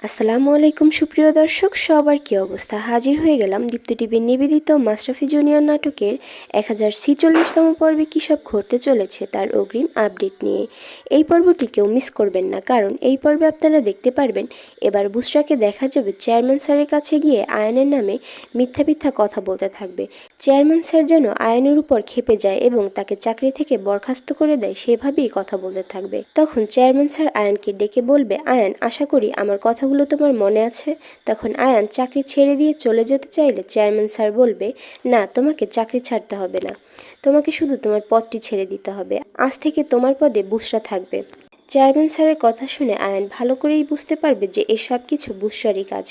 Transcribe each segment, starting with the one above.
আসসালামু আলাইকুম সুপ্রিয় দর্শক, সবার কি অবস্থা? হাজির হয়ে গেলাম দীপ্ত টিভির নিবেদিত মাশরাফি জুনিয়র নাটকের 1046তম পর্বে কী সব ঘটতে চলেছে তার অগ্রিম আপডেট নিয়ে। এই পর্বটি কেউ মিস করবেন না, কারণ এই পর্বে আপনারা দেখতে পারবেন এবার বুশরাকে দেখা যাবে চেয়ারম্যান স্যারের কাছে গিয়ে আয়ানের নামে মিথ্যা মিথ্যা কথা বলতে থাকবে। চেয়ারম্যান স্যার যেন আয়ানের উপর ক্ষেপে যায় এবং তাকে চাকরি থেকে বরখাস্ত করে দেয়, সেভাবেই কথা বলতে থাকবে। তখন চেয়ারম্যান স্যার আয়ানকে ডেকে বলবে, আয়ান, আশা করি আমার কথাগুলো তোমার মনে আছে। তখন আয়ান চাকরি ছেড়ে দিয়ে চলে যেতে চাইলে চেয়ারম্যান স্যার বলবে, না, তোমাকে চাকরি ছাড়তে হবে না, তোমাকে শুধু তোমার পদটি ছেড়ে দিতে হবে। আজ থেকে তোমার পদে বুশরা থাকবে। চেয়ারম্যান স্যারের কথা শুনে আয়ান ভালো করেই বুঝতে পারবে যে এসব কিছু বুশরারই কাজ।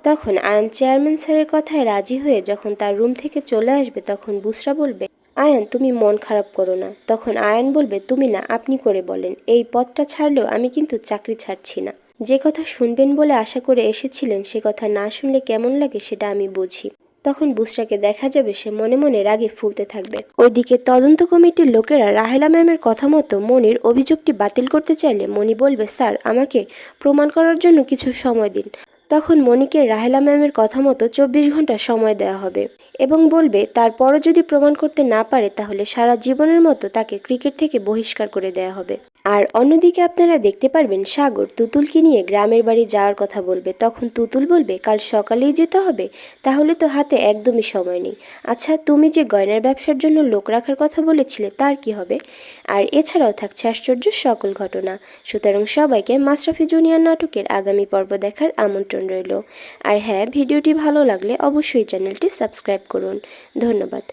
তখন আয়ান চেয়ারম্যান স্যারের কথায় রাজি হয়ে যখন তার রুম থেকে চলে আসবে, তখন বুশরা বলবে, আয়ান, তুমি মন খারাপ করো না। তখন আয়ান বলবে, তুমি না, আপনি করে বলেন। এই পদটা ছাড়লেও আমি কিন্তু চাকরি ছাড়ছি না। যে কথা শুনবেন বলে আশা করে এসেছিলেন, সে কথা না শুনলে কেমন লাগে সেটা আমি বুঝি। তখন বুশরাকে দেখা যাবে সে মনে মনে রাগে ফুলতে থাকবে। ওইদিকে তদন্ত কমিটির লোকেরা রাহেলা ম্যামের কথা মতো মনির অভিযোগটি বাতিল করতে চাইলে মনি বলবে, স্যার, আমাকে প্রমাণ করার জন্য কিছু সময় দিন। তখন মনিকে রাহেলা ম্যামের কথা মতো 24 ঘন্টা সময় দেওয়া হবে এবং বলবে তারপরও যদি প্রমাণ করতে না পারে তাহলে সারা জীবনের মতো তাকে ক্রিকেট থেকে বহিষ্কার করে দেওয়া হবে। আর অন্যদিকে আপনারা দেখতে পারবেন সাগর তুতুলকে নিয়ে গ্রামের বাড়ি যাওয়ার কথা বলবে। তখন তুতুল বলবে, কাল সকালেই যেতে হবে, তাহলে তো হাতে একদমই সময় নেই। আচ্ছা, তুমি যে গয়নার ব্যবসার জন্য লোক রাখার কথা বলেছিলে তার কি হবে? আর এছাড়াও থাকছে আশ্চর্য সকল ঘটনা। সুতরাং সবাইকে মাশরাফি জুনিয়র নাটকের আগামী পর্ব দেখার আমন্ত্রণ রইল। আর হ্যাঁ, ভিডিওটি ভালো লাগলে অবশ্যই চ্যানেলটি সাবস্ক্রাইব করুন। ধন্যবাদ।